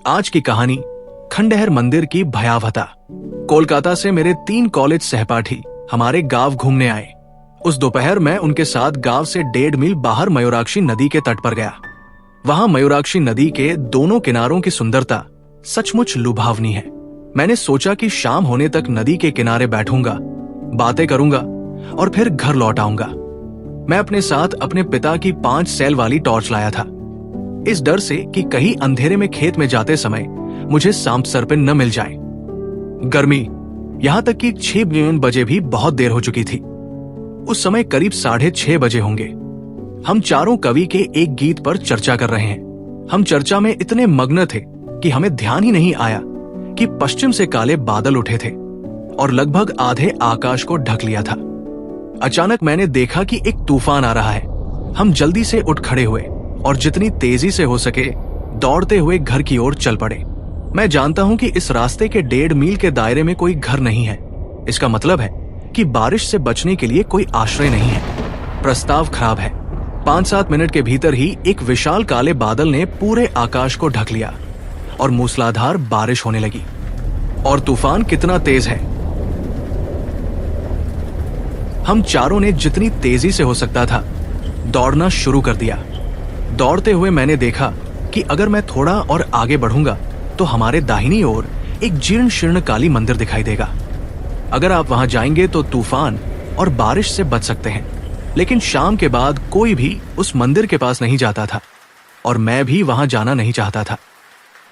आज की कहानी खंडहर मंदिर की भयावहता। कोलकाता से मेरे 3 कॉलेज सहपाठी हमारे गांव घूमने आए। उस दोपहर मैं उनके साथ गांव से 1.5 मील बाहर मयूराक्षी नदी के तट पर गया। वहां मयूराक्षी नदी के दोनों किनारों की सुंदरता सचमुच लुभावनी है। मैंने सोचा कि शाम होने तक नदी के किनारे बैठूंगा, बातें करूंगा और फिर घर लौट आऊंगा। मैं अपने साथ अपने पिता की 5 सेल वाली टॉर्च लाया था, इस डर से कि कहीं अंधेरे में खेत में जाते समय मुझे सांप सर्पिन न मिल जाए। गर्मी, यहां तक कि 6 बजे भी बहुत देर हो चुकी थी। उस समय करीब 6:30 बजे होंगे। हम चारों कवि के एक गीत पर चर्चा कर रहे हैं। हम चर्चा में इतने मग्न थे कि हमें ध्यान ही नहीं आया कि पश्चिम से काले बादल उठे थे और लगभग आधे आकाश को ढक लिया था। अचानक मैंने देखा कि एक तूफान आ रहा है। हम जल्दी से उठ खड़े हुए और जितनी तेजी से हो सके दौड़ते हुए घर की ओर चल पड़े। मैं जानता हूं कि इस रास्ते के 1.5 मील के दायरे में कोई घर नहीं है। इसका मतलब है कि बारिश से बचने के लिए कोई आश्रय नहीं है। प्रस्ताव खराब है। 5-7 मिनट के भीतर ही एक विशाल काले बादल ने पूरे आकाश को ढक लिया और मूसलाधार बारिश होने लगी। और तूफान कितना तेज है। हम चारों ने जितनी तेजी से हो सकता था दौड़ना शुरू कर दिया। दौड़ते हुए मैंने देखा कि अगर मैं थोड़ा और आगे बढ़ूंगा तो हमारे दाहिनी ओर एक जीर्ण शीर्ण काली मंदिर दिखाई देगा। अगर आप वहां जाएंगे तो तूफान और बारिश से बच सकते हैं। लेकिन शाम के बाद कोई भी उस मंदिर के पास नहीं जाता था और मैं भी वहां जाना नहीं चाहता था।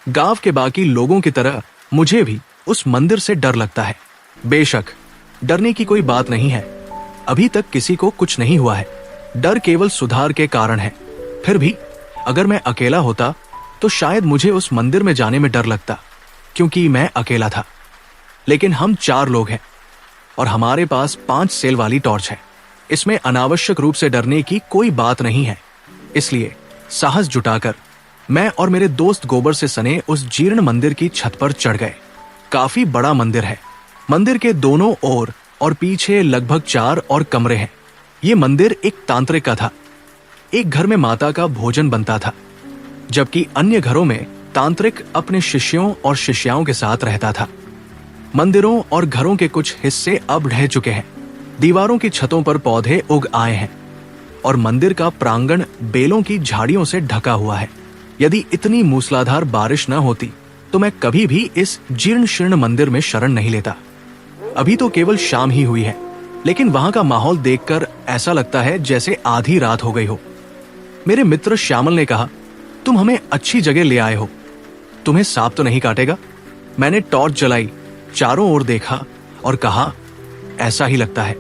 गांव के बाकी लोगों की तरह मुझे भी उस मंदिर से डर लगता है। बेशक डरने की कोई बात नहीं है, अभी तक किसी को कुछ नहीं हुआ है। डर केवल सुधार के कारण है। फिर भी अगर मैं अकेला होता तो शायद मुझे उस मंदिर में जाने में डर लगता, क्योंकि मैं अकेला था। लेकिन हम 4 लोग हैं और हमारे पास 5 सेल वाली टॉर्च है। इसमें अनावश्यक रूप से डरने की कोई बात नहीं है। इसलिए साहस जुटाकर मैं और मेरे दोस्त गोबर से सने उस जीर्ण मंदिर की छत पर चढ़ गए। काफी बड़ा मंदिर है। मंदिर के दोनों ओर और पीछे लगभग 4 और कमरे हैं। ये मंदिर एक तांत्रिक का था। एक घर में माता का भोजन बनता था, जबकि अन्य घरों में तांत्रिक अपने शिष्यों और शिष्याओं के साथ रहता था। मंदिरों और घरों के कुछ हिस्से अब ढह चुके हैं। दीवारों की छतों पर पौधे उग आए हैं और मंदिर का प्रांगण बेलों की झाड़ियों से ढका हुआ है। यदि इतनी मूसलाधार बारिश न होती तो मैं कभी भी इस जीर्ण शीर्ण मंदिर में शरण नहीं लेता। अभी तो केवल शाम ही हुई है, लेकिन वहां का माहौल देखकर ऐसा लगता है जैसे आधी रात हो गई हो। मेरे मित्र श्यामल ने कहा, तुम हमें अच्छी जगह ले आए हो, तुम्हें सांप तो नहीं काटेगा? मैंने टॉर्च जलाई, चारों ओर देखा और कहा, ऐसा ही लगता है।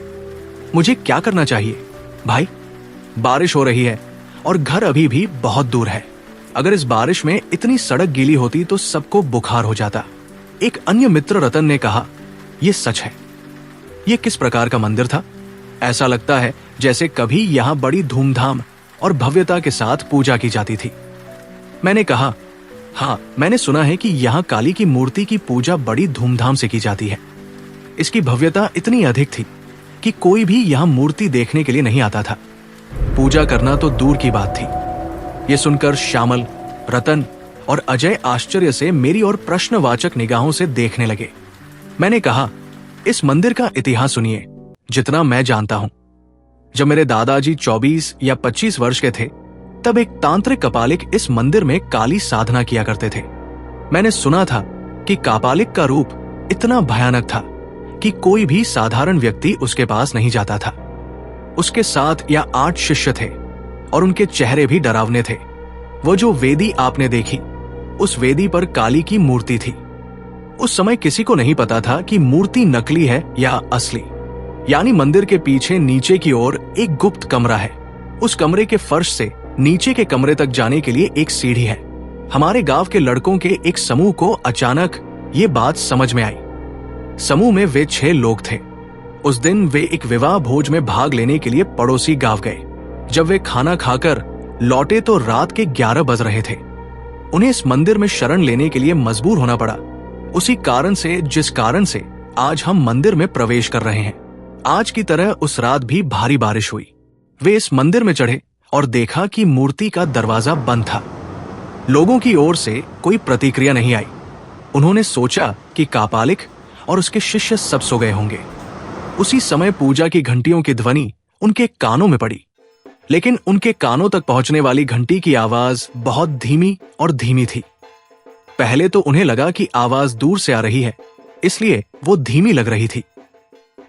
मुझे क्या करना चाहिए भाई? बारिश हो रही है और घर अभी भी बहुत दूर है। अगर इस बारिश में इतनी सड़क गीली होती तो सबको बुखार हो जाता। एक अन्य मित्र रतन ने कहा, यह सच है। यह किस प्रकार का मंदिर था? ऐसा लगता है जैसे कभी यहां बड़ी धूमधाम और भव्यता के साथ पूजा की जाती थी। मैंने कहा, हाँ, मैंने सुना है कि यहां काली की मूर्ति की पूजा बड़ी धूमधाम से की जाती है। इसकी भव्यता इतनी अधिक थी कि कोई भी यहां मूर्ति देखने के लिए नहीं आता था। पूजा करना तो दूर की बात थी। यह सुनकर श्यामल, रतन और अजय आश्चर्य से मेरी ओर प्रश्नवाचक निगाहों से देखने लगे। मैंने कहा, इस मंदिर का इतिहास सुनिए, जितना मैं जानता हूं। जब मेरे दादाजी 24 या 25 वर्ष के थे, तब एक तांत्रिक कपालिक इस मंदिर में काली साधना किया करते थे। मैंने सुना था कि कापालिक का रूप इतना भयानक था कि कोई भी साधारण व्यक्ति उसके पास नहीं जाता था। उसके 7 या 8 शिष्य थे और उनके चेहरे भी डरावने थे। वो जो वेदी आपने देखी, उस वेदी पर काली की मूर्ति थी। उस समय किसी को नहीं पता था कि मूर्ति नकली है या असली। यानी मंदिर के पीछे नीचे की ओर एक गुप्त कमरा है। उस कमरे के फर्श से नीचे के कमरे तक जाने के लिए एक सीढ़ी है। हमारे गांव के लड़कों के एक समूह को अचानक ये बात समझ में आई। समूह में वे 6 लोग थे। उस दिन वे एक विवाह भोज में भाग लेने के लिए पड़ोसी गांव गए। जब वे खाना खाकर लौटे तो रात के 11 बज रहे थे। उन्हें इस मंदिर में शरण लेने के लिए मजबूर होना पड़ा, उसी कारण से जिस कारण से आज हम मंदिर में प्रवेश कर रहे हैं। आज की तरह उस रात भी भारी बारिश हुई। वे इस मंदिर में चढ़े और देखा कि मूर्ति का दरवाजा बंद था। लोगों की ओर से कोई प्रतिक्रिया नहीं आई। उन्होंने सोचा कि कापालिक और उसके शिष्य सब सो गए होंगे। उसी समय पूजा की घंटियों की ध्वनि उनके कानों में पड़ी, लेकिन उनके कानों तक पहुंचने वाली घंटी की आवाज बहुत धीमी और धीमी थी। पहले तो उन्हें लगा कि आवाज दूर से आ रही है, इसलिए वो धीमी लग रही थी।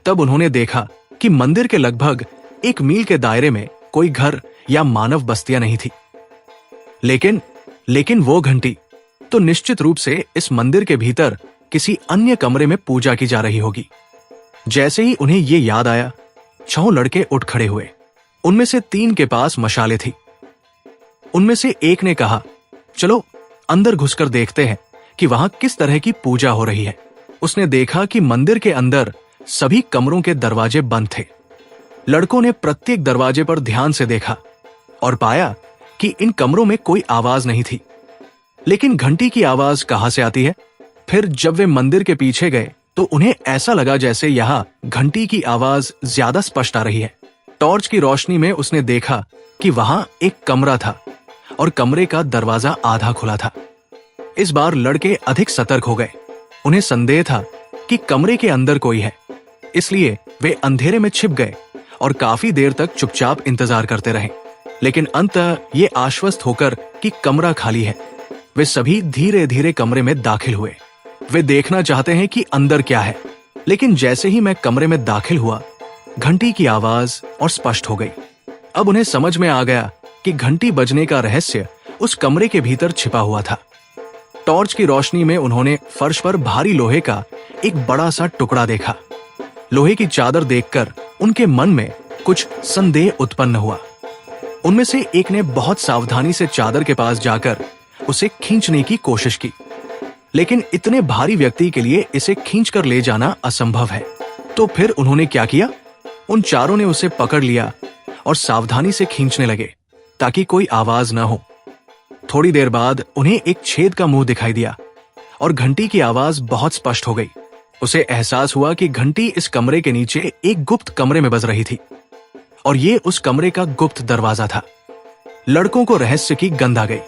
तब उन्होंने देखा कि मंदिर के लगभग 1 मील के दायरे में कोई घर या मानव बस्तियां नहीं थी। लेकिन वो घंटी तो निश्चित रूप से इस मंदिर के भीतर किसी अन्य कमरे में पूजा की जा रही होगी। जैसे ही उन्हें ये याद आया, 6 लड़के उठ खड़े हुए। उनमें से 3 के पास मशालें थी। उनमें से एक ने कहा, चलो अंदर घुसकर देखते हैं कि वहां किस तरह की पूजा हो रही है। उसने देखा कि मंदिर के अंदर सभी कमरों के दरवाजे बंद थे। लड़कों ने प्रत्येक दरवाजे पर ध्यान से देखा और पाया कि इन कमरों में कोई आवाज नहीं थी। लेकिन घंटी की आवाज कहां से आती है? फिर जब वे मंदिर के पीछे गए तो उन्हें ऐसा लगा जैसे यहां घंटी की आवाज ज्यादा स्पष्ट आ रही है। टॉर्च की रोशनी में उसने देखा कि वहां एक कमरा था और कमरे का दरवाजा आधा खुला था। इस बार लड़के अधिक सतर्क हो गए। उन्हें संदेह था कि कमरे के अंदर कोई है, इसलिए वे अंधेरे में छिप गए और काफी देर तक चुपचाप इंतजार करते रहे। लेकिन अंततः ये आश्वस्त होकर कि कमरा खाली है, वे सभी धीरे धीरे कमरे में दाखिल हुए। वे देखना चाहते हैं कि अंदर क्या है। लेकिन जैसे ही मैं कमरे में दाखिल हुआ, घंटी की आवाज और स्पष्ट हो गई। अब उन्हें समझ में आ गया कि घंटी बजने का रहस्य उस कमरे के भीतर छिपा हुआ था। टॉर्च की रोशनी में उन्होंने फर्श पर भारी लोहे का एक बड़ा सा टुकड़ा देखा। लोहे की चादर देखकर उनके मन में कुछ संदेह उत्पन्न हुआ। उनमें से एक ने बहुत सावधानी से चादर के पास जाकर उसे खींचने की कोशिश की, लेकिन इतने भारी व्यक्ति के लिए इसे खींचकर ले जाना असंभव है। तो फिर उन्होंने क्या किया? उन चारों ने उसे पकड़ लिया और सावधानी से खींचने लगे ताकि कोई आवाज न हो। थोड़ी देर बाद उन्हें एक छेद का मुंह दिखाई दिया और घंटी की आवाज बहुत स्पष्ट हो गई। उसे एहसास हुआ कि घंटी इस कमरे के नीचे एक गुप्त कमरे में बज रही थी और ये उस कमरे का गुप्त दरवाजा था। लड़कों को रहस्य की गंध आ गई।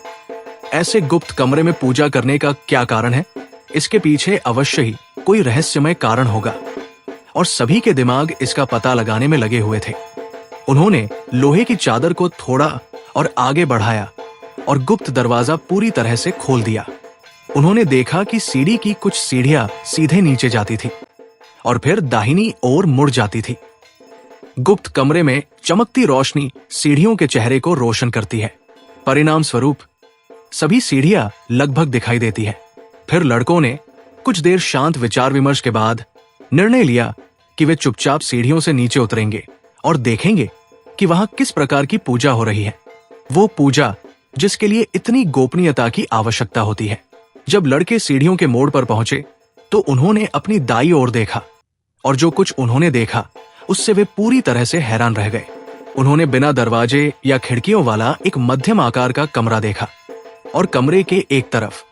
ऐसे गुप्त कमरे में पूजा करने का क्या कारण है? इसके पीछे अवश्य ही कोई रहस्यमय कारण होगा और सभी के दिमाग इसका पता लगाने में लगे हुए थे। उन्होंने लोहे की चादर को थोड़ा और आगे बढ़ाया और गुप्त दरवाजा पूरी तरह से खोल दिया। उन्होंने देखा कि सीढ़ी की कुछ सीढ़ियां सीधे नीचे जाती थी और फिर दाहिनी ओर मुड़ जाती थी। गुप्त कमरे में चमकती रोशनी सीढ़ियों के चेहरे को रोशन करती है। परिणाम स्वरूप सभी सीढ़ियां लगभग दिखाई देती है। फिर लड़कों ने कुछ देर शांत विचार विमर्श के बाद निर्णय लिया कि वे चुपचाप सीढ़ियों से नीचे उतरेंगे और देखेंगे कि वहां किस प्रकार की पूजा हो रही है। वो पूजा जिसके लिए इतनी गोपनीयता की आवश्यकता होती है। जब लड़के सीढ़ियों के मोड़ पर पहुंचे तो उन्होंने अपनी दाईं ओर देखा और जो कुछ उन्होंने देखा उससे वे पूरी तरह से हैरान रह गए। उन्होंने बिना दरवाजे या खिड़कियों वाला एक मध्यम आकार का कमरा देखा और कमरे के एक तरफ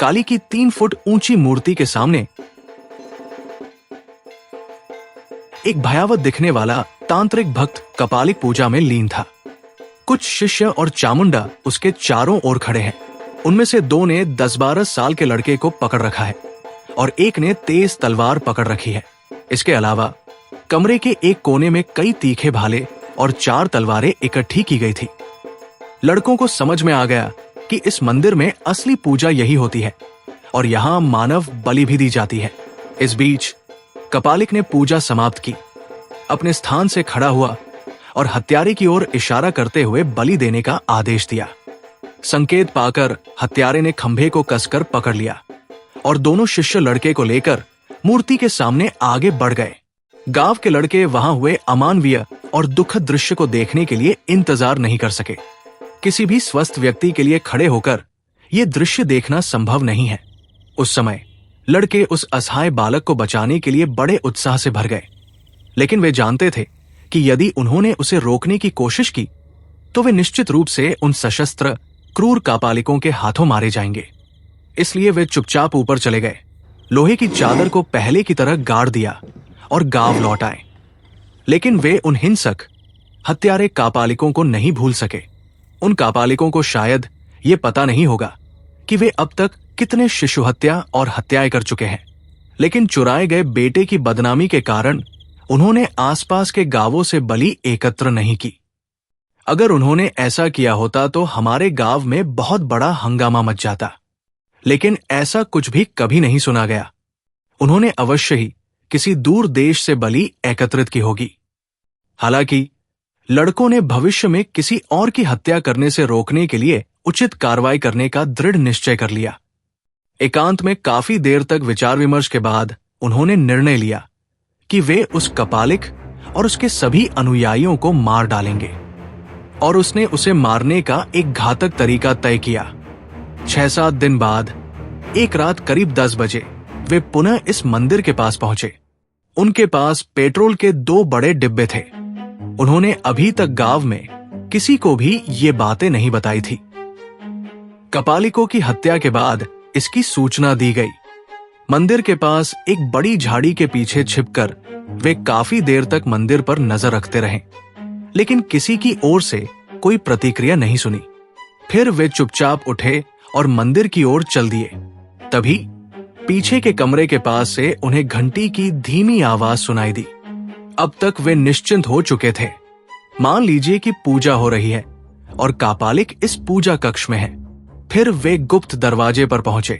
काली की 3 फुट ऊंची मूर्ति के सामने एक भयावह दिखने वाला तांत्रिक भक्त कपालिक पूजा में लीन था। कुछ शिष्य और चामुंडा उसके चारों ओर खड़े हैं। उनमें से 2 ने 10-12 साल के लड़के को पकड़ रखा है और एक ने तेज तलवार पकड़ रखी है। इसके अलावा कमरे के एक कोने में कई तीखे भाले और 4 तलवारें इकट्ठी की गई थी। लड़कों को समझ में आ गया कि इस मंदिर में असली पूजा यही होती है और यहाँ मानव बलि भी दी जाती है। इस बीच कपालिक ने पूजा समाप्त की, अपने स्थान से खड़ा हुआ और हत्यारे की ओर इशारा करते हुए बलि देने का आदेश दिया। संकेत पाकर हत्यारे ने खंभे को कसकर पकड़ लिया और दोनों शिष्य लड़के को लेकर मूर्ति के सामने आगे बढ़ गए। गांव के लड़के वहां हुए अमानवीय और दुखद दृश्य को देखने के लिए इंतजार नहीं कर सके। किसी भी स्वस्थ व्यक्ति के लिए खड़े होकर यह दृश्य देखना संभव नहीं है। उस समय लड़के उस असहाय बालक को बचाने के लिए बड़े उत्साह से भर गए, लेकिन वे जानते थे कि यदि उन्होंने उसे रोकने की कोशिश की तो वे निश्चित रूप से उन सशस्त्र क्रूर कापालिकों के हाथों मारे जाएंगे। इसलिए वे चुपचाप ऊपर चले गए, लोहे की चादर को पहले की तरह गाड़ दिया और गांव लौट आए। लेकिन वे उन हिंसक हत्यारे कापालिकों को नहीं भूल सके। उन कापालिकों को शायद ये पता नहीं होगा कि वे अब तक कितने शिशु हत्या और हत्याएं कर चुके हैं, लेकिन चुराए गए बेटे की बदनामी के कारण उन्होंने आसपास के गांवों से बलि एकत्र नहीं की। अगर उन्होंने ऐसा किया होता तो हमारे गांव में बहुत बड़ा हंगामा मच जाता, लेकिन ऐसा कुछ भी कभी नहीं सुना गया। उन्होंने अवश्य ही किसी दूर देश से बलि एकत्रित की होगी। हालांकि लड़कों ने भविष्य में किसी और की हत्या करने से रोकने के लिए उचित कार्रवाई करने का दृढ़ निश्चय कर लिया। एकांत में काफी देर तक विचार विमर्श के बाद उन्होंने निर्णय लिया कि वे उस कपालिक और उसके सभी अनुयायियों को मार डालेंगे, और उसने उसे मारने का एक घातक तरीका तय किया। 6-7 दिन बाद एक रात करीब 10 बजे वे पुनः इस मंदिर के पास पहुंचे। उनके पास पेट्रोल के 2 बड़े डिब्बे थे। उन्होंने अभी तक गांव में किसी को भी ये बातें नहीं बताई थी। कपालिकों की हत्या के बाद इसकी सूचना दी गई। मंदिर के पास एक बड़ी झाड़ी के पीछे छिपकर वे काफी देर तक मंदिर पर नजर रखते रहे, लेकिन किसी की ओर से कोई प्रतिक्रिया नहीं सुनी। फिर वे चुपचाप उठे और मंदिर की ओर चल दिए। तभी पीछे के कमरे के पास से उन्हें घंटी की धीमी आवाज सुनाई दी। अब तक वे निश्चिंत हो चुके थे। मान लीजिए कि पूजा हो रही है और कापालिक इस पूजा कक्ष में है। फिर वे गुप्त दरवाजे पर पहुंचे।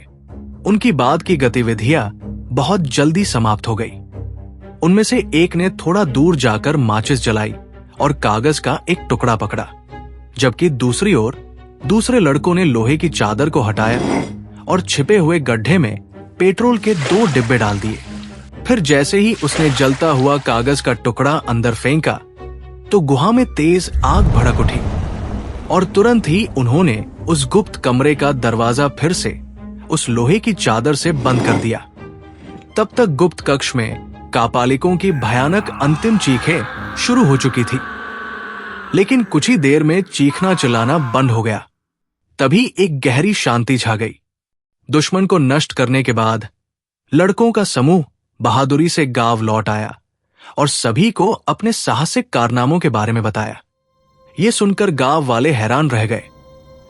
उनकी बाद की गतिविधियां बहुत जल्दी समाप्त हो गई। उनमें से एक ने थोड़ा दूर जाकर माचिस जलाई और कागज का एक टुकड़ा पकड़ा, जबकि दूसरी ओर दूसरे लड़कों ने लोहे की चादर को हटाया और छिपे हुए गड्ढे में पेट्रोल के 2 डिब्बे डाल दिए। फिर जैसे ही उसने जलता हुआ कागज का टुकड़ा अंदर फेंका तो गुहा में तेज आग भड़क उठी, और तुरंत ही उन्होंने उस गुप्त कमरे का दरवाजा फिर से उस लोहे की चादर से बंद कर दिया। तब तक गुप्त कक्ष में कापालिकों की भयानक अंतिम चीखें शुरू हो चुकी थी, लेकिन कुछ ही देर में चीखना चिल्लाना बंद हो गया। तभी एक गहरी शांति छा गई। दुश्मन को नष्ट करने के बाद लड़कों का समूह बहादुरी से गांव लौट आया और सभी को अपने साहसिक कारनामों के बारे में बताया। ये सुनकर गांव वाले हैरान रह गए,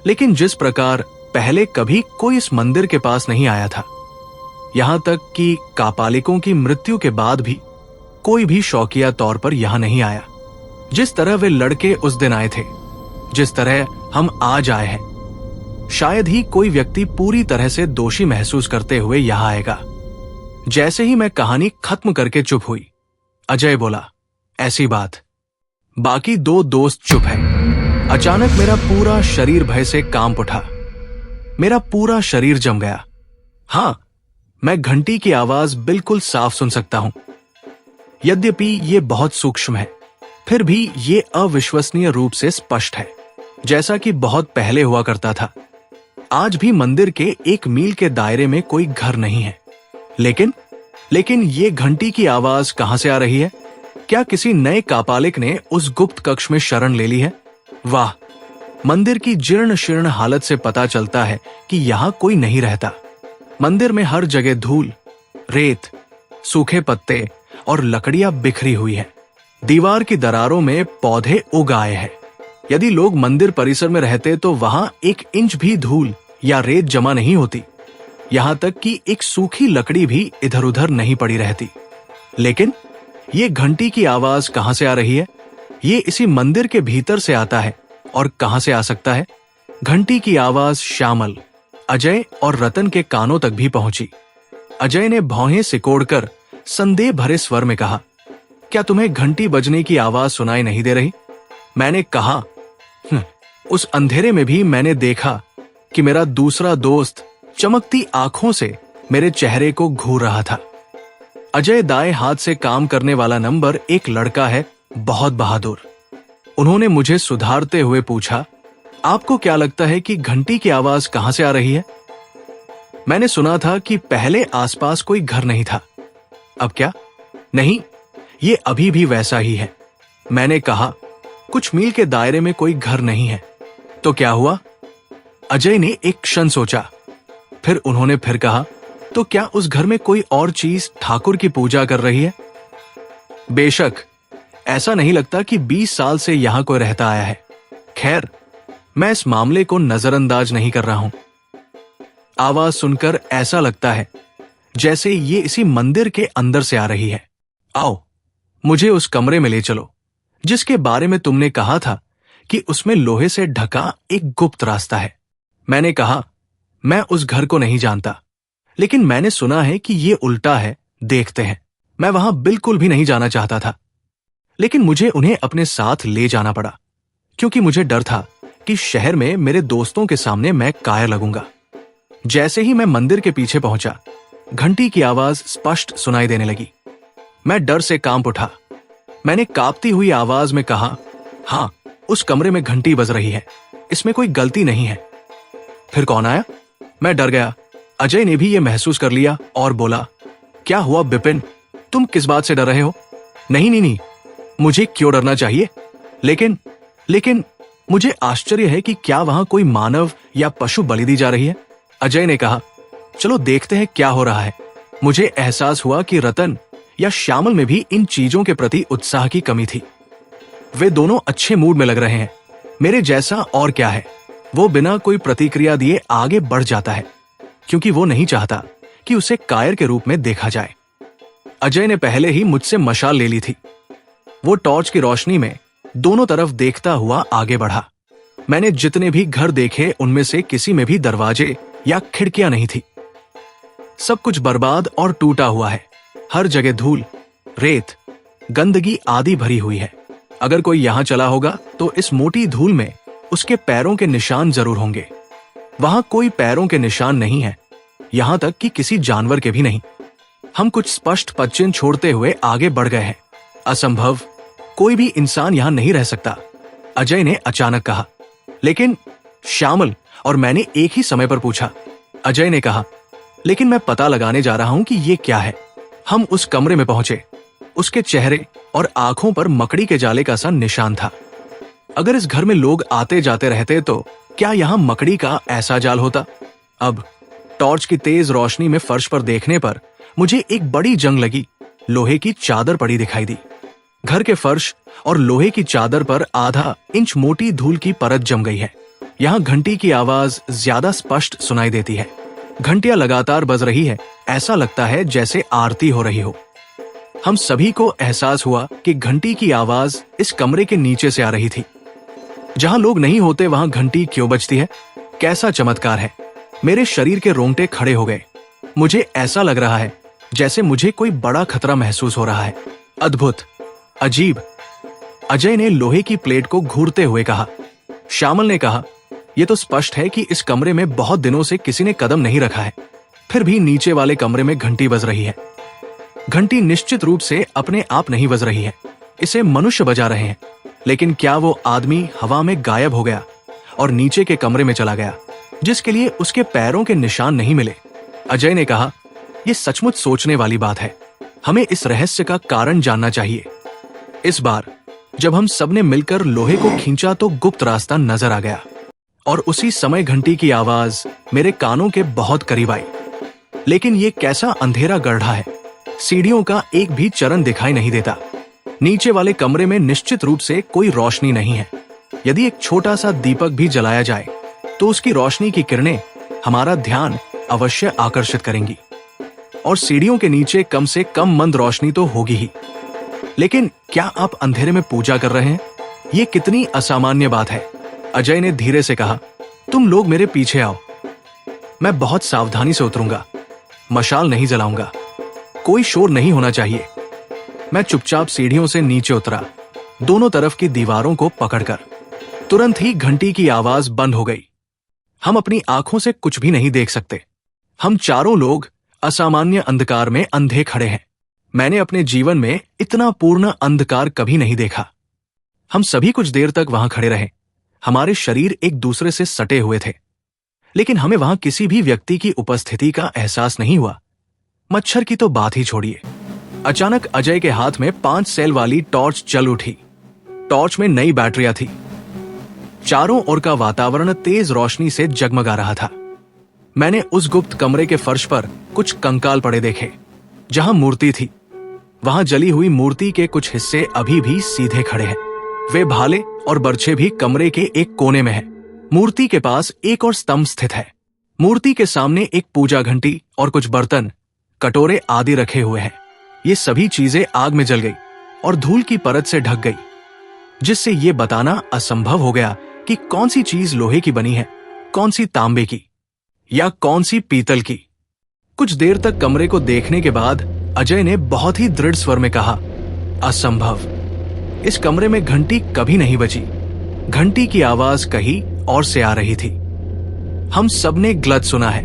लेकिन जिस प्रकार पहले कभी कोई इस मंदिर के पास नहीं आया था, यहां तक कि कापालिकों की मृत्यु के बाद भी कोई भी शौकिया तौर पर यहां नहीं आया। जिस तरह वे लड़के उस दिन आए थे, जिस तरह हम आज आए हैं, शायद ही कोई व्यक्ति पूरी तरह से दोषी महसूस करते हुए यहां आएगा। जैसे ही मैं कहानी खत्म करके चुप हुई, अजय बोला, ऐसी बात। बाकी 2 दोस्त चुप हैं। अचानक मेरा पूरा शरीर भय से कांप उठा। मेरा पूरा शरीर जम गया। हां, मैं घंटी की आवाज बिल्कुल साफ सुन सकता हूं। यद्यपि ये बहुत सूक्ष्म है, फिर भी ये अविश्वसनीय रूप से स्पष्ट है, जैसा कि बहुत पहले हुआ करता था। आज भी मंदिर के 1 मील के दायरे में कोई घर नहीं है, लेकिन ये घंटी की आवाज कहां से आ रही है? क्या किसी नए कापालिक ने उस गुप्त कक्ष में शरण ले ली है? वाह, मंदिर की जीर्ण शीर्ण हालत से पता चलता है कि यहां कोई नहीं रहता। मंदिर में हर जगह धूल, रेत, सूखे पत्ते और लकड़ियां बिखरी हुई है। दीवार की दरारों में पौधे उग आए हैं। यदि लोग मंदिर परिसर में रहते तो वहां 1 इंच भी धूल या रेत जमा नहीं होती। यहां तक कि एक सूखी लकड़ी भी इधर उधर नहीं पड़ी रहती। लेकिन ये घंटी की आवाज कहां से आ रही है? ये इसी मंदिर के भीतर से आता है, और कहां से आ सकता है? घंटी की आवाज श्यामल, अजय और रतन के कानों तक भी पहुंची। अजय ने भौहें सिकोड़कर संदेह भरे स्वर में कहा, क्या तुम्हें घंटी बजने की आवाज सुनाई नहीं दे रही? मैंने कहा, उस अंधेरे में भी मैंने देखा कि मेरा दूसरा दोस्त चमकती आंखों से मेरे चेहरे को घूर रहा था। अजय दाएं हाथ से काम करने वाला नंबर 1 लड़का है, बहुत बहादुर। उन्होंने मुझे सुधारते हुए पूछा, आपको क्या लगता है कि घंटी की आवाज कहां से आ रही है? मैंने सुना था कि पहले आसपास कोई घर नहीं था। अब क्या? नहीं, ये अभी भी वैसा ही है। मैंने कहा, कुछ मील के दायरे में कोई घर नहीं है। तो क्या हुआ? अजय ने एक क्षण सोचा, फिर उन्होंने फिर कहा, तो क्या उस घर में कोई और चीज ठाकुर की पूजा कर रही है? बेशक, ऐसा नहीं लगता कि 20 साल से यहां कोई रहता आया है। खैर, मैं इस मामले को नजरअंदाज नहीं कर रहा हूं। आवाज सुनकर ऐसा लगता है जैसे ये इसी मंदिर के अंदर से आ रही है। आओ, मुझे उस कमरे में ले चलो जिसके बारे में तुमने कहा था कि उसमें लोहे से ढका एक गुप्त रास्ता है। मैंने कहा, मैं उस घर को नहीं जानता, लेकिन मैंने सुना है कि ये उल्टा है, देखते हैं। मैं वहां बिल्कुल भी नहीं जाना चाहता था, लेकिन मुझे उन्हें अपने साथ ले जाना पड़ा क्योंकि मुझे डर था कि शहर में मेरे दोस्तों के सामने मैं कायर लगूंगा। जैसे ही मैं मंदिर के पीछे पहुंचा, घंटी की आवाज स्पष्ट सुनाई देने लगी। मैं डर से कांप उठा। मैंने कांपती हुई आवाज में कहा, हां, उस कमरे में घंटी बज रही है, इसमें कोई गलती नहीं है। फिर कौन आया? मैं डर गया। अजय ने भी यह महसूस कर लिया और बोला, क्या हुआ विपिन, तुम किस बात से डर रहे हो? नहीं नहीं नहीं, मुझे क्यों डरना चाहिए? लेकिन मुझे आश्चर्य है कि क्या वहां कोई मानव या पशु बलि दी जा रही है? अजय ने कहा, चलो देखते हैं क्या हो रहा है। मुझे एहसास हुआ कि रतन या श्यामल में भी इन चीजों के प्रति उत्साह की कमी थी। वे दोनों अच्छे मूड में लग रहे हैं। मेरे जैसा और क्या है, वो बिना कोई प्रतिक्रिया दिए आगे बढ़ जाता है क्योंकि वो नहीं चाहता कि उसे कायर के रूप में देखा जाए। अजय ने पहले ही मुझसे मशाल ले ली थी। वो टॉर्च की रोशनी में दोनों तरफ देखता हुआ आगे बढ़ा। मैंने जितने भी घर देखे उनमें से किसी में भी दरवाजे या खिड़कियां नहीं थी। सब कुछ बर्बाद और टूटा हुआ है। हर जगह धूल, रेत, गंदगी आदि भरी हुई है। अगर कोई यहां चला होगा तो इस मोटी धूल में उसके पैरों के निशान जरूर होंगे। वहां कोई पैरों के निशान नहीं है, यहां तक कि किसी जानवर के भी नहीं। हम कुछ स्पष्ट पदचिन्ह छोड़ते हुए आगे बढ़ गए हैं। असंभव, कोई भी इंसान यहां नहीं रह सकता, अजय ने अचानक कहा। लेकिन श्यामल और मैंने एक ही समय पर पूछा। अजय ने कहा, लेकिन मैं पता लगाने जा रहा हूं कि ये क्या है। हम उस कमरे में पहुंचे। उसके चेहरे और आंखों पर मकड़ी के जाले का सा निशान था। अगर इस घर में लोग आते जाते रहते तो क्या यहां मकड़ी का ऐसा जाल होता? अब टॉर्च की तेज रोशनी में फर्श पर देखने पर मुझे एक बड़ी जंग लगी लोहे की चादर पड़ी दिखाई दी। घर के फर्श और लोहे की चादर पर आधा इंच मोटी धूल की परत जम गई है। यहाँ घंटी की आवाज ज्यादा स्पष्ट सुनाई देती है। घंटियां लगातार बज रही है, ऐसा लगता है जैसे आरती हो रही हो। हम सभी को एहसास हुआ कि घंटी की आवाज इस कमरे के नीचे से आ रही थी। जहां लोग नहीं होते वहां घंटी क्यों बजती है? कैसा चमत्कार है! मेरे शरीर के रोंगटे खड़े हो गए। मुझे ऐसा लग रहा है जैसे मुझे कोई बड़ा खतरा महसूस हो रहा है। अद्भुत, अजीब। अजय ने लोहे की प्लेट को घूरते हुए कहा। श्यामल ने कहा, यह तो स्पष्ट है कि इस कमरे में बहुत दिनों से किसी ने कदम नहीं रखा है। फिर भी नीचे वाले कमरे में घंटी बज रही है। घंटी निश्चित रूप से अपने आप नहीं बज रही है, इसे मनुष्य बजा रहे हैं। लेकिन क्या वो आदमी हवा में गायब हो गया और नीचे के कमरे में चला गया, जिसके लिए उसके पैरों के निशान नहीं मिले? अजय ने कहा, यह सचमुच सोचने वाली बात है। हमें इस रहस्य का कारण जानना चाहिए। इस बार जब हम सबने मिलकर लोहे को खींचा तो गुप्त रास्ता नजर आ गया और उसी समय घंटी की आवाज मेरे कानों के बहुत करीब आई। लेकिन ये कैसा अंधेरा गड्ढा है, सीढ़ियों का एक भी चरण दिखाई नहीं देता। नीचे वाले कमरे में निश्चित रूप से कोई रोशनी नहीं है। यदि एक छोटा सा दीपक भी जलाया जाए तो उसकी रोशनी की किरणें हमारा ध्यान अवश्य आकर्षित करेंगी और सीढ़ियों के नीचे कम से कम मंद रोशनी तो होगी ही। लेकिन क्या आप अंधेरे में पूजा कर रहे हैं? ये कितनी असामान्य बात है। अजय ने धीरे से कहा, तुम लोग मेरे पीछे आओ। मैं बहुत सावधानी से उतरूंगा, मशाल नहीं जलाऊंगा, कोई शोर नहीं होना चाहिए। मैं चुपचाप सीढ़ियों से नीचे उतरा, दोनों तरफ की दीवारों को पकड़कर। तुरंत ही घंटी की आवाज बंद हो गई। हम अपनी आंखों से कुछ भी नहीं देख सकते। हम चारों लोग असामान्य अंधकार में अंधे खड़े हैं। मैंने अपने जीवन में इतना पूर्ण अंधकार कभी नहीं देखा। हम सभी कुछ देर तक वहां खड़े रहे। हमारे शरीर एक दूसरे से सटे हुए थे, लेकिन हमें वहां किसी भी व्यक्ति की उपस्थिति का एहसास नहीं हुआ। मच्छर की तो बात ही छोड़िए। अचानक अजय के हाथ में 5 सेल वाली टॉर्च चल उठी। टॉर्च में नई बैटरियां थी। चारों ओर का वातावरण तेज रोशनी से जगमगा रहा था। मैंने उस गुप्त कमरे के फर्श पर कुछ कंकाल पड़े देखे। जहां मूर्ति थी, वहां जली हुई मूर्ति के कुछ हिस्से अभी भी सीधे खड़े हैं। वे भाले और बर्छे भी कमरे के एक कोने में हैं। मूर्ति के पास एक और स्तंभ स्थित है। मूर्ति के सामने एक पूजा घंटी और कुछ बर्तन, कटोरे आदि रखे हुए हैं। ये सभी चीजें आग में जल गई और धूल की परत से ढक गई, जिससे ये बताना असंभव हो गया कि कौन सी चीज लोहे की बनी है, कौन सी तांबे की या कौन सी पीतल की। कुछ देर तक कमरे को देखने के बाद अजय ने बहुत ही दृढ़ स्वर में कहा, असंभव। इस कमरे में घंटी कभी नहीं बजी। घंटी की आवाज कहीं और से आ रही थी। हम सबने गलत सुना है।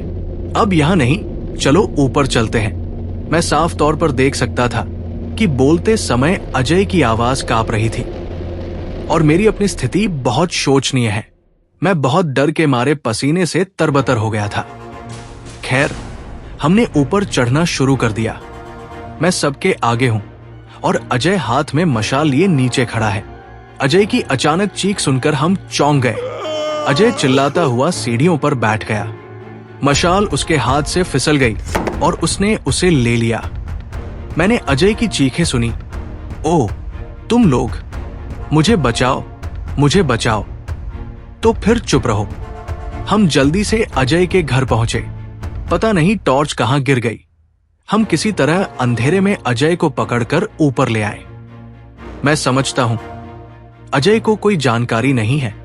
अब यहां नहीं, चलो ऊपर चलते हैं। मैं साफ तौर पर देख सकता था कि बोलते समय अजय की आवाज कांप रही थी और मेरी अपनी स्थिति बहुत शोचनीय है। मैं बहुत डर के मारे पसीने से तरबतर हो गया था। खैर, हमने ऊपर चढ़ना शुरू कर दिया। मैं सबके आगे हूं और अजय हाथ में मशाल लिए नीचे खड़ा है। अजय की अचानक चीख सुनकर हम चौंक गए। अजय चिल्लाता हुआ सीढ़ियों पर बैठ गया। मशाल उसके हाथ से फिसल गई और उसने उसे ले लिया। मैंने अजय की चीखें सुनी, ओह तुम लोग, मुझे बचाओ, मुझे बचाओ। तो फिर चुप रहो। हम जल्दी से अजय के घर पहुंचे। पता नहीं टॉर्च कहां गिर गई। हम किसी तरह अंधेरे में अजय को पकड़कर ऊपर ले आए। मैं समझता हूं अजय को कोई जानकारी नहीं है।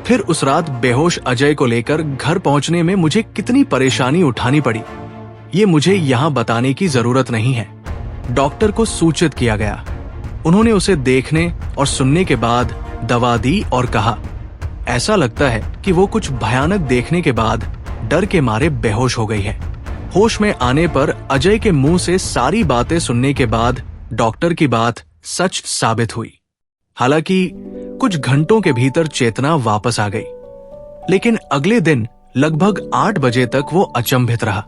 फिर उस रात बेहोश अजय को लेकर घर पहुंचने में मुझे कितनी परेशानी उठानी पड़ी, ये मुझे यहां बताने की जरूरत नहीं है। डॉक्टर को सूचित किया गया। उन्होंने उसे देखने और सुनने के बाद दवा दी और कहा, ऐसा लगता है कि वो कुछ भयानक देखने के बाद डर के मारे बेहोश हो गई है। होश में आने पर अजय के मुंह से सारी बातें सुनने के बाद डॉक्टर की बात सच साबित हुई। हालांकि कुछ घंटों के भीतर चेतना वापस आ गई, लेकिन अगले दिन लगभग 8 बजे तक वो अचंभित रहा।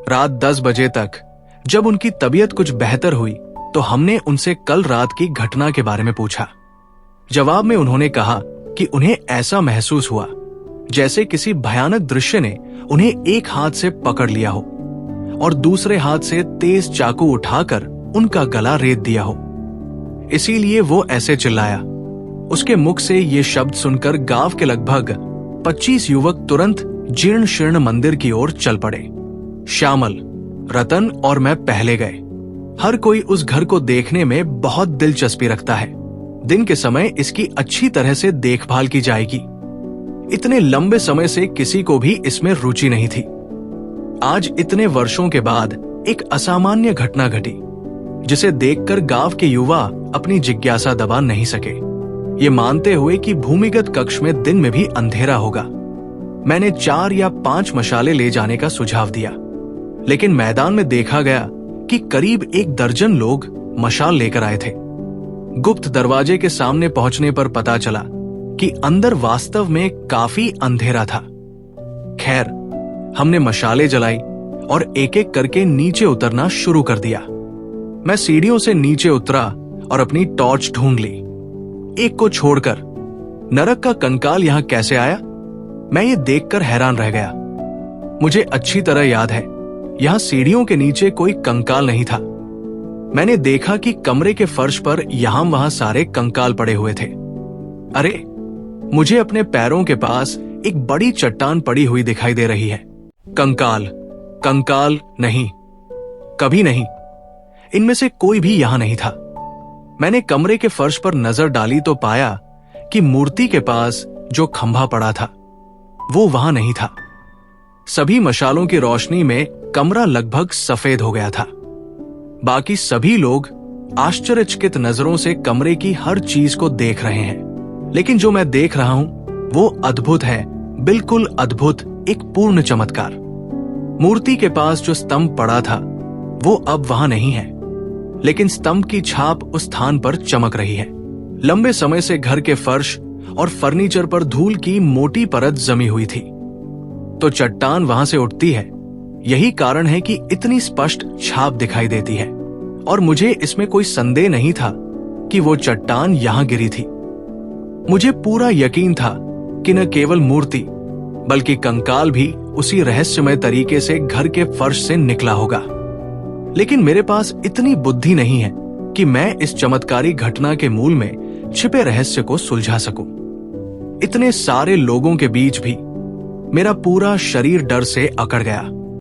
रात 10 बजे तक जब उनकी तबीयत कुछ बेहतर हुई तो हमने उनसे कल रात की घटना के बारे में पूछा। जवाब में उन्होंने कहा कि उन्हें ऐसा महसूस हुआ जैसे किसी भयानक दृश्य ने उन्हें एक हाथ से पकड़ लिया हो और दूसरे हाथ से तेज चाकू उठाकर उनका गला रेत दिया हो। इसीलिए वो ऐसे चिल्लाया। उसके मुख से ये शब्द सुनकर गांव के लगभग 25 युवक तुरंत जीर्ण शीर्ण मंदिर की ओर चल पड़े। श्यामल, रतन और मैं पहले गए। हर कोई उस घर को देखने में बहुत दिलचस्पी रखता है। दिन के समय इसकी अच्छी तरह से देखभाल की जाएगी। इतने लंबे समय से किसी को भी इसमें रुचि नहीं थी। आज इतने वर्षों के बाद एक असामान्य घटना घटी, जिसे देखकर गांव के युवा अपनी जिज्ञासा दबा नहीं सके, ये मानते हुए कि भूमिगत कक्ष में दिन में भी अंधेरा होगा। मैंने 4 या 5 मशाले ले जाने का सुझाव दिया, लेकिन मैदान में देखा गया कि करीब 1 दर्जन लोग मशाल लेकर आए थे। गुप्त दरवाजे के सामने पहुंचने पर पता चला कि अंदर वास्तव में काफी अंधेरा था। खैर, हमने मशाले जलाई और एक एक करके नीचे उतरना शुरू कर दिया। मैं सीढ़ियों से नीचे उतरा और अपनी टॉर्च ढूंढ ली, एक को छोड़कर। नरक का कंकाल यहां कैसे आया, मैं ये देखकर हैरान रह गया। मुझे अच्छी तरह याद है, यहां सीढ़ियों के नीचे कोई कंकाल नहीं था। मैंने देखा कि कमरे के फर्श पर यहां वहां सारे कंकाल पड़े हुए थे। अरे, मुझे अपने पैरों के पास एक बड़ी चट्टान पड़ी हुई दिखाई दे रही है। कंकाल, कंकाल नहीं, कभी नहीं। इनमें से कोई भी यहां नहीं था। मैंने कमरे के फर्श पर नजर डाली तो पाया कि मूर्ति के पास जो खंभा पड़ा था वो वहां नहीं था। सभी मशालों की रोशनी में कमरा लगभग सफेद हो गया था। बाकी सभी लोग आश्चर्यचकित नजरों से कमरे की हर चीज को देख रहे हैं, लेकिन जो मैं देख रहा हूं वो अद्भुत है, बिल्कुल अद्भुत, एक पूर्ण चमत्कार। मूर्ति के पास जो स्तंभ पड़ा था वो अब वहां नहीं है, लेकिन स्तंभ की छाप उस स्थान पर चमक रही है। लंबे समय से घर के फर्श और फर्नीचर पर धूल की मोटी परत जमी हुई थी, तो चट्टान वहां से उठती है। यही कारण है कि इतनी स्पष्ट छाप दिखाई देती है, और मुझे इसमें कोई संदेह नहीं था कि वो चट्टान यहां गिरी थी। मुझे पूरा यकीन था कि न केवल मूर्ति बल्कि कंकाल भी उसी रहस्यमय तरीके से घर के फर्श से निकला होगा। लेकिन मेरे पास इतनी बुद्धि नहीं है कि मैं इस चमत्कारी घटना के मूल में छिपे रहस्य को सुलझा सकूं। इतने सारे लोगों के बीच भी मेरा पूरा शरीर डर से अकड़ गया।